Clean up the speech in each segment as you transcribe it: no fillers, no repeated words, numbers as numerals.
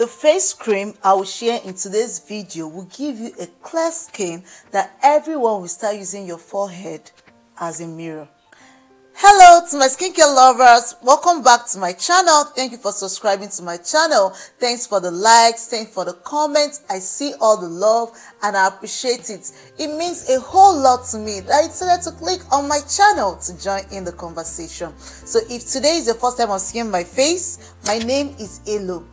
The face cream I will share in today's video will give you a clear skin that everyone will start using your forehead as a mirror. Hello to my skincare lovers, welcome back to my channel. Thank you for subscribing to my channel. Thanks for the likes, thanks for the comments. I see all the love and I appreciate it. It means a whole lot to me that you decided to click on my channel to join in the conversation. So if today is your first time of seeing my face, my name is Elo,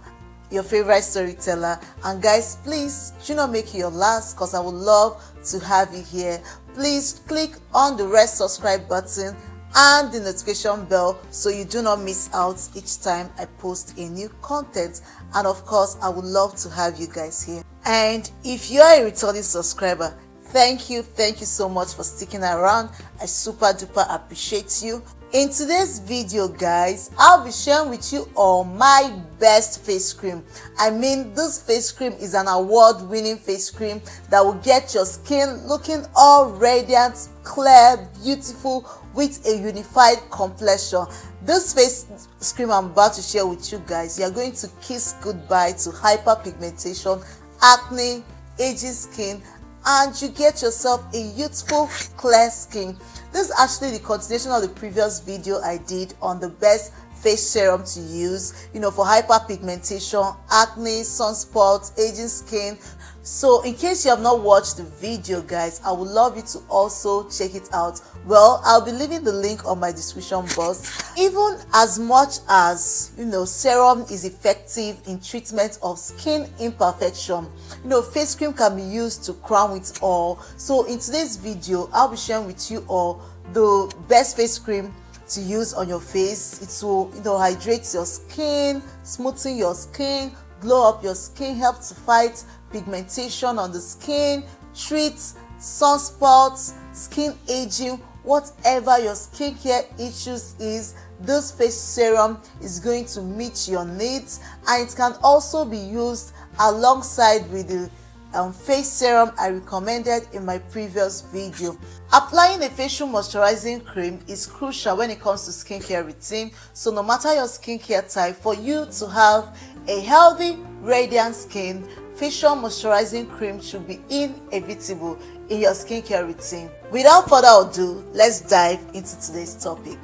your favorite storyteller, and guys, please do not make it your last because I would love to have you here. Please click on the red subscribe button and the notification bell so you do not miss out each time I post a new content. And of course, I would love to have you guys here. And if you are a returning subscriber, thank you so much for sticking around. I super duper appreciate you. In today's video, guys, I'll be sharing with you all my best face cream. I mean, this face cream is an award-winning face cream that will get your skin looking all radiant, clear, beautiful, with a unified complexion. This face cream I'm about to share with you guys, you're going to kiss goodbye to hyperpigmentation, acne, aging skin, and you get yourself a youthful, clear skin. This is actually the continuation of the previous video I did on the best face serum to use, for hyperpigmentation, acne, sunspots, aging skin. So in case you have not watched the video, guys, I would love you to also check it out. Well, I'll be leaving the link on my description box. Even as much as serum is effective in treatment of skin imperfection, face cream can be used to crown it all. So in today's video, I'll be sharing with you all the best face cream to use on your face. It will hydrate your skin, smoothen your skin, glow up your skin, help to fight pigmentation on the skin, treat sunspots, skin aging, whatever your skincare issues is. This face serum is going to meet your needs, and it can also be used alongside with the face serum I recommended in my previous video. Applying a facial moisturizing cream is crucial when it comes to skincare routine. So no matter your skincare type, for you to have a healthy, radiant skin, facial moisturizing cream should be inevitable in your skincare routine. Without further ado, let's dive into today's topic.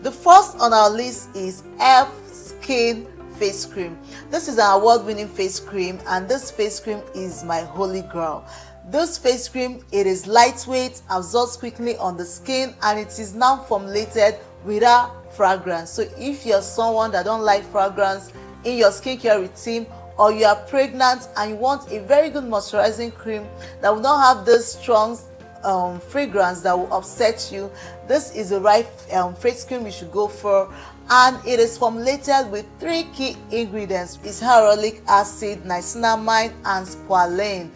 The first on our list is Elf Skin Face Cream. This is an award-winning face cream, and this face cream is my holy grail. This face cream, it is lightweight, absorbs quickly on the skin, and it is now formulated without fragrance. So if you're someone that don't like fragrance in your skincare routine, or you are pregnant and you want a very good moisturizing cream that will not have this strong fragrance that will upset you, this is the right face cream you should go for. And it is formulated with 3 key ingredients. It's hyaluronic acid, niacinamide, and squalane.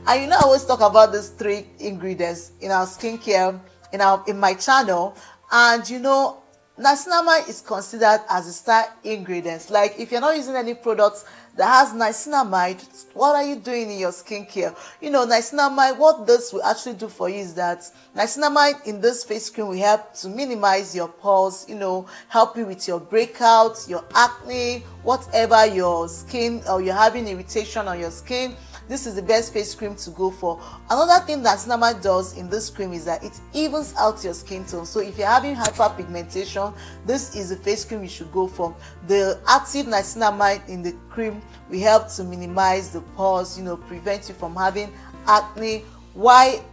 And I always talk about these 3 ingredients in our skincare in my channel. And niacinamide is considered as a star ingredient. Like, if you're not using any products that has niacinamide, what are you doing in your skincare? Niacinamide, what this will actually do for you is that niacinamide in this face cream will help to minimize your pores, help you with your breakouts, your acne, whatever your skin, or you're having irritation on your skin. This is the best face cream to go for. Another thing that niacinamide does in this cream is that it evens out your skin tone. So if you're having hyperpigmentation, this is the face cream you should go for. The active niacinamide in the cream will help to minimize the pores, prevent you from having acne, while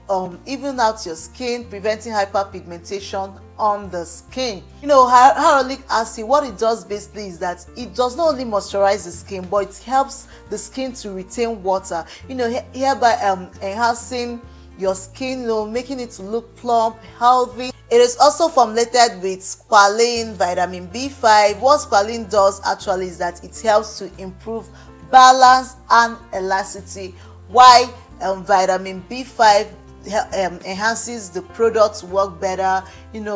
even out your skin, preventing hyperpigmentation on the skin. Hyaluronic acid, what it does basically is that it does not only moisturize the skin, but it helps the skin to retain water, hereby enhancing your skin, making it to look plump, healthy. It is also formulated with squalane, vitamin B5. What squalane does actually is that it helps to improve balance and elasticity, while vitamin B5 enhances the product to work better,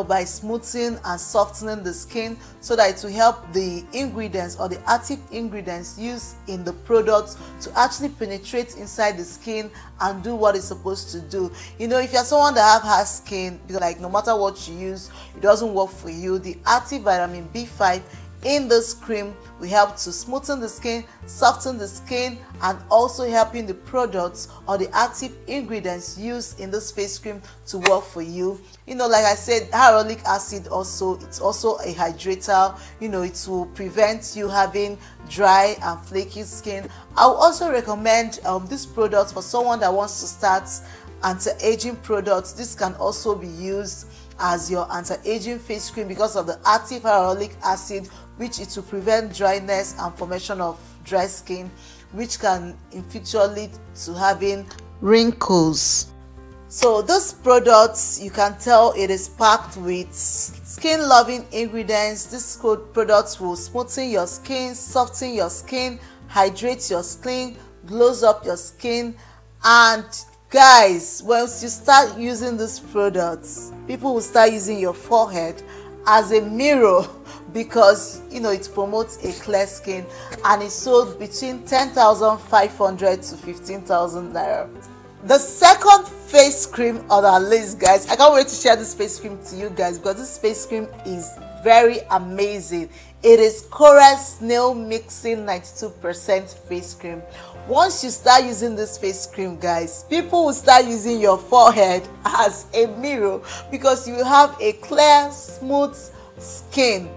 by smoothing and softening the skin, so that it will help the ingredients or the active ingredients used in the product to actually penetrate inside the skin and do what it's supposed to do. If you're someone that have hard skin, like no matter what you use, it doesn't work for you, the active vitamin B5 in this cream will help to smoothen the skin, soften the skin, and also helping the products or the active ingredients used in this face cream to work for you. You know, like I said, hyaluronic acid it's also a hydrator. You know, it will prevent you having dry and flaky skin. I will also recommend this product for someone that wants to start anti-aging products. This can also be used as your anti-aging face cream because of the active hyaluronic acid, which it will prevent dryness and formation of dry skin, which can in future lead to having wrinkles. So this product, you can tell it is packed with skin loving ingredients. This product will smoothen your skin, soften your skin, hydrate your skin, glows up your skin. And guys, once you start using these products, people will start using your forehead as a mirror, because you know it promotes a clear skin, and it's sold between 10,500 to 15,000 naira. The second face cream on our list, guys, I can't wait to share this face cream to you guys because this face cream is very amazing. It is Korea Snail Mixing 92% face cream. Once you start using this face cream, guys, people will start using your forehead as a mirror because you will have a clear, smooth skin.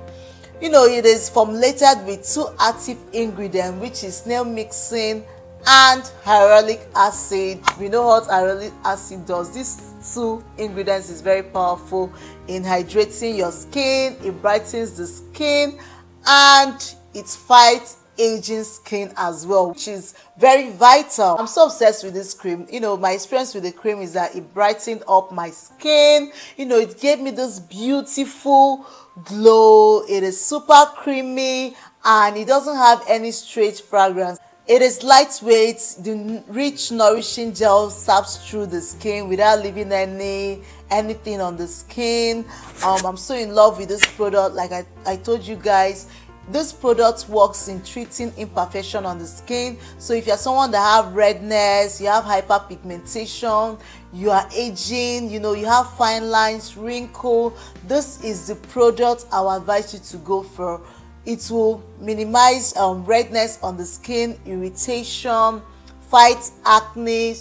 You know, it is formulated with 2 active ingredients, which is snail mixing and hyaluronic acid. We know what hyaluronic acid does. These 2 ingredients is very powerful in hydrating your skin. It brightens the skin and it fights aging skin as well, which is very vital. I'm so obsessed with this cream. You know, my experience with the cream is that it brightened up my skin. You know, it gave me this beautiful glow. It is super creamy and it doesn't have any strange fragrance. It is lightweight. The rich, nourishing gel saps through the skin without leaving anything on the skin. I'm so in love with this product. Like I told you guys, this product works in treating imperfection on the skin. So if you're someone that have redness, you have hyperpigmentation, you are aging, you know, you have fine lines, wrinkle, this is the product I would advise you to go for. It will minimize redness on the skin, irritation, fight acne,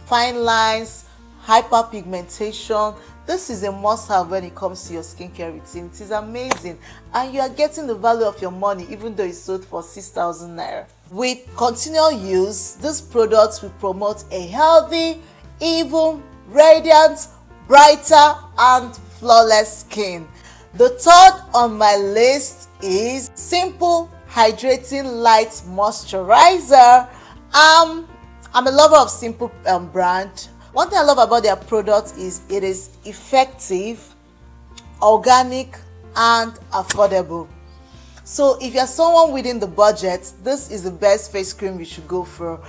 fine lines, hyperpigmentation. This is a must-have when it comes to your skincare routine. It is amazing, and you are getting the value of your money even though it's sold for 6,000 naira. With continual use, this product will promote a healthy, even, radiant, brighter, and flawless skin. The third on my list is Simple Hydrating Light Moisturizer. I'm a lover of Simple brand. One thing I love about their product is it is effective, organic, and affordable. So if you're someone within the budget, this is the best face cream you should go for.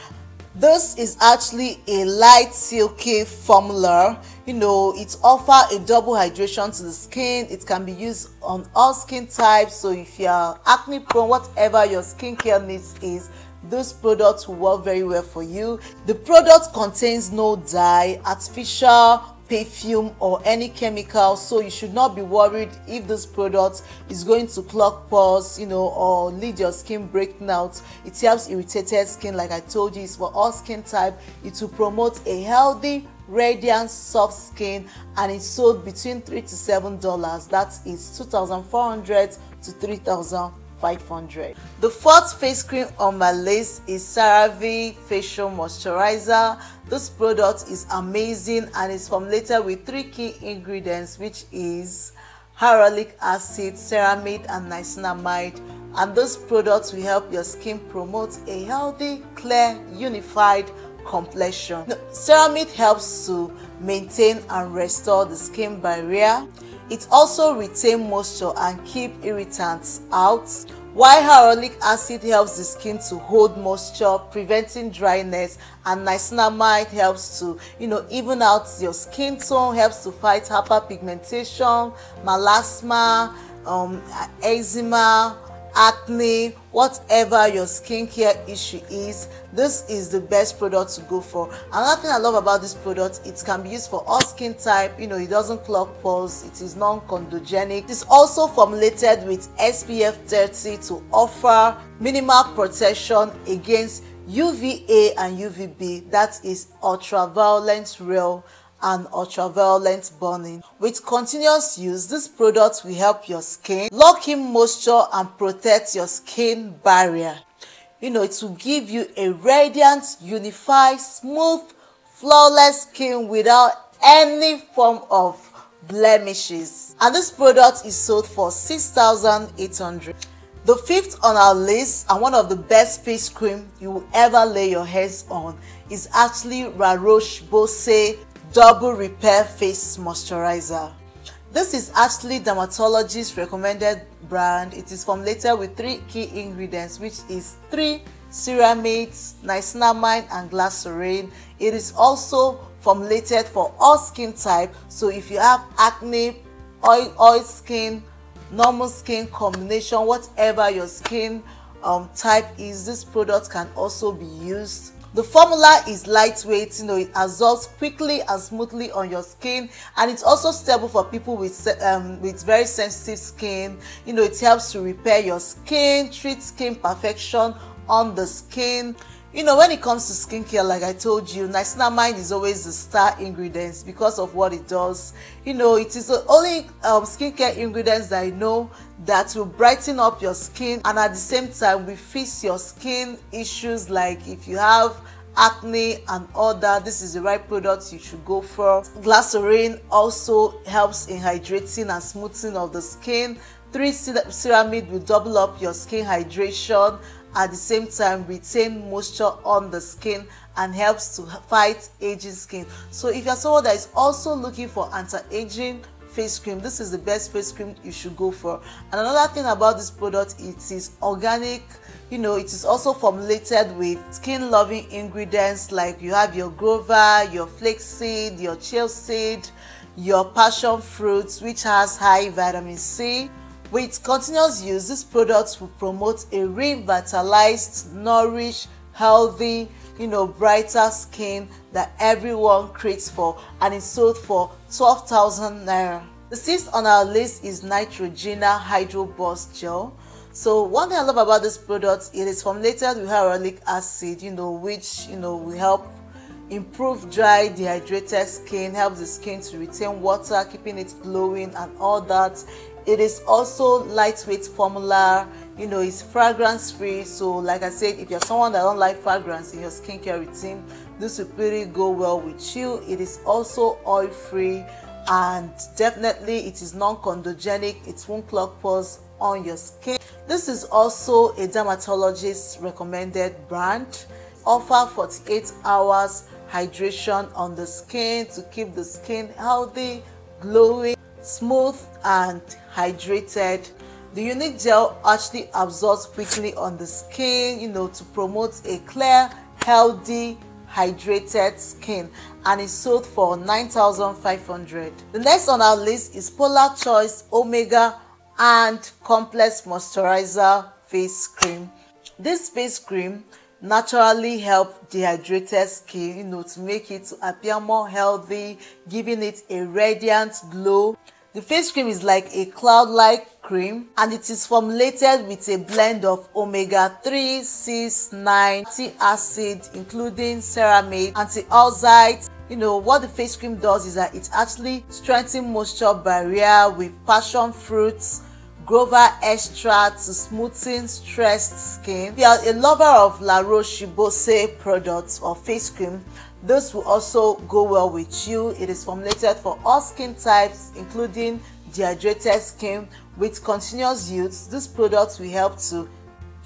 This is actually a light silky formula. You know, it offers a double hydration to the skin. It can be used on all skin types. So if you're acne prone, whatever your skincare needs is, this product will work very well for you. The product contains no dye, artificial perfume, or any chemical, so you should not be worried if this product is going to clog pores, you know, or lead your skin breaking out. It helps irritated skin. Like I told you, it's for all skin type. It will promote a healthy, radiant, soft skin, and it's sold between $3 to $7. That is 2,400 to 3,500. The fourth face cream on my list is CeraVe Facial Moisturizer. This product is amazing and is formulated with 3 key ingredients, which is hyaluronic acid, ceramide, and niacinamide. And this product will help your skin promote a healthy, clear, unified complexion. Ceramide helps to maintain and restore the skin barrier. It also retains moisture and keep irritants out, while hyaluronic acid helps the skin to hold moisture, preventing dryness, and niacinamide helps to, you know, even out your skin tone, helps to fight hyperpigmentation, melasma, eczema, acne, whatever your skincare issue is, this is the best product to go for. Another thing I love about this product, it can be used for all skin type. It doesn't clog pores, it is non-chondrogenic. It is also formulated with SPF 30 to offer minimal protection against UVA and UVB, that is ultraviolet rays and ultraviolet burning. With continuous use, this product will help your skin lock in moisture and protect your skin barrier. It will give you a radiant, unified, smooth, flawless skin without any form of blemishes. And this product is sold for $6,800. The fifth on our list, and one of the best face cream you will ever lay your hands on, is actually La Roche-Posay Double Repair Face Moisturizer. This is actually dermatologist recommended brand. It is formulated with 3 key ingredients, which is 3 ceramides, niacinamide and glycerin. It is also formulated for all skin type. So if you have acne, oil skin, normal skin combination, whatever your skin type is, this product can also be used. The formula is lightweight, it absorbs quickly and smoothly on your skin, and it's also stable for people with very sensitive skin. It helps to repair your skin, treat skin perfection on the skin. When it comes to skincare, like I told you, niacinamide is always the star ingredients because of what it does. It is the only skincare ingredients that I know that will brighten up your skin, and at the same time will fix your skin issues, like if you have acne and all that, this is the right product you should go for. Glycerin also helps in hydrating and smoothing of the skin. 3 ceramide will double up your skin hydration, at the same time retain moisture on the skin and helps to fight aging skin. So if you're someone that is also looking for anti-aging face cream, this is the best face cream you should go for. And another thing about this product, it is organic. It is also formulated with skin loving ingredients, like you have your guava, your flaxseed, your chia seed, your passion fruits, which has high vitamin C. With continuous use, this product will promote a revitalized, nourished, healthy, brighter skin that everyone craves for, and it's sold for 12,000 naira. The sixth on our list is Neutrogena Hydro Boost Gel. So one thing I love about this product, it is formulated with hyaluronic acid, which will help improve dry, dehydrated skin, helps the skin to retain water, keeping it glowing and all that. It is also lightweight formula, it's fragrance free. So like I said, if you're someone that don't like fragrance in your skincare routine, this will really go well with you. It is also oil free, and definitely it is non-chondrogenic. It won't clog pores on your skin. This is also a dermatologist recommended brand. Offer 48 hours hydration on the skin to keep the skin healthy, glowing, smooth and hydrated. The unique gel actually absorbs quickly on the skin, to promote a clear, healthy, hydrated skin, and is sold for 9,500. The next on our list is Polar Choice Omega and Complex Moisturizer Face Cream. This face cream naturally help dehydrated skin, to make it to appear more healthy, giving it a radiant glow. The face cream is like a cloud-like cream, and it is formulated with a blend of omega-3, 6, 9 fatty acid, including ceramide, anti-oxidants. What the face cream does is that it actually strengthens moisture barrier with passion fruits, guava extract to smoothen stressed skin. If you are a lover of La Roche-Posay products or face cream, this will also go well with you. It is formulated for all skin types, including dehydrated skin. With continuous use, this product will help to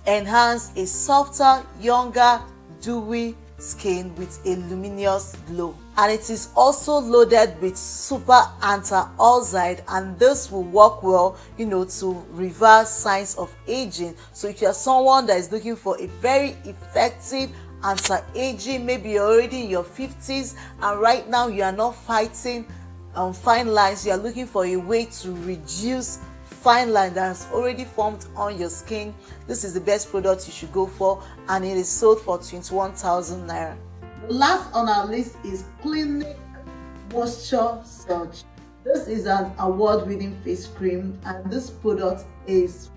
enhance a softer, younger, dewy skin with a luminous glow. And it is also loaded with super anti-oxidant, and this will work well, to reverse signs of aging. So if you're someone that is looking for a very effective anti-aging, maybe you're already in your 50s and right now you are not fighting fine lines, you are looking for a way to reduce fine line that's already formed on your skin, this is the best product you should go for, and it is sold for 21,000 naira. The last on our list is Clinique Moisture Surge. This is an award-winning face cream, and this product is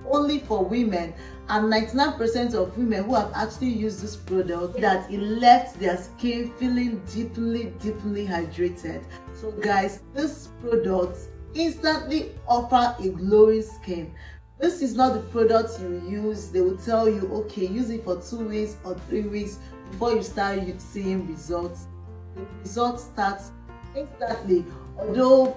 only for women, and 99% of women who have actually used this product that it left their skin feeling deeply hydrated. So guys, this product instantly offer a glowing skin. This is not the product you use. They will tell you, okay, use it for 2 weeks or 3 weeks before you start seeing results. The results start instantly, although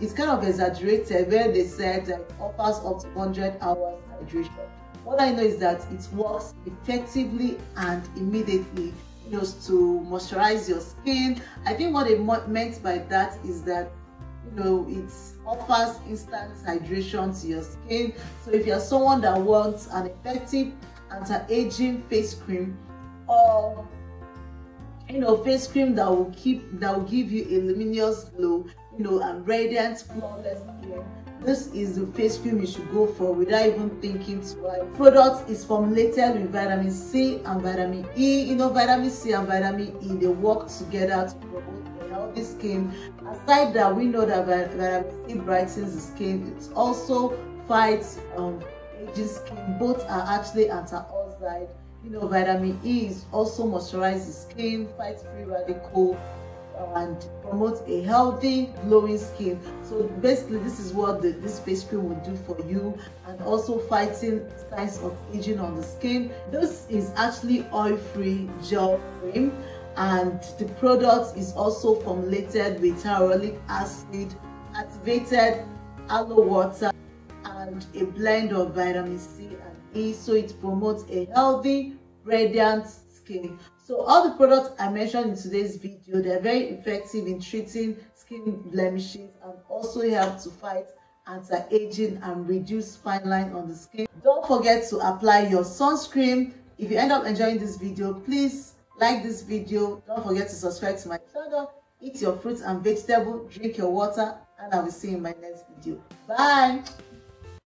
it's kind of exaggerated where they said that it offers up to 100 hours hydration. What I know is that it works effectively and immediately, to moisturize your skin. I think what they meant by that is that it offers instant hydration to your skin. So if you're someone that wants an effective anti-aging face cream, or face cream that will give you a luminous glow, and radiant, flawless skin, this is the face cream you should go for without even thinking twice. The product is formulated with vitamin C and vitamin E. Vitamin C and vitamin E, they work together to promote a healthy skin. Aside that, we know that vitamin C brightens the skin. It also fights aging skin. Both are actually anti-oxidant. Vitamin E is also moisturizes the skin, fights free radical, and promotes a healthy, glowing skin. So basically, this is what this face cream will do for you, and also fighting signs of aging on the skin. This is actually oil-free gel cream, and the product is also formulated with hyaluronic acid, activated aloe water, and a blend of vitamin C and E, so it promotes a healthy, radiant skin. So all the products I mentioned in today's video, they're very effective in treating skin blemishes and also help to fight anti-aging and reduce fine line on the skin. Don't forget to apply your sunscreen. If you end up enjoying this video, please like this video. Don't forget to subscribe to my channel. Eat your fruits and vegetables, drink your water, and I will see you in my next video. Bye.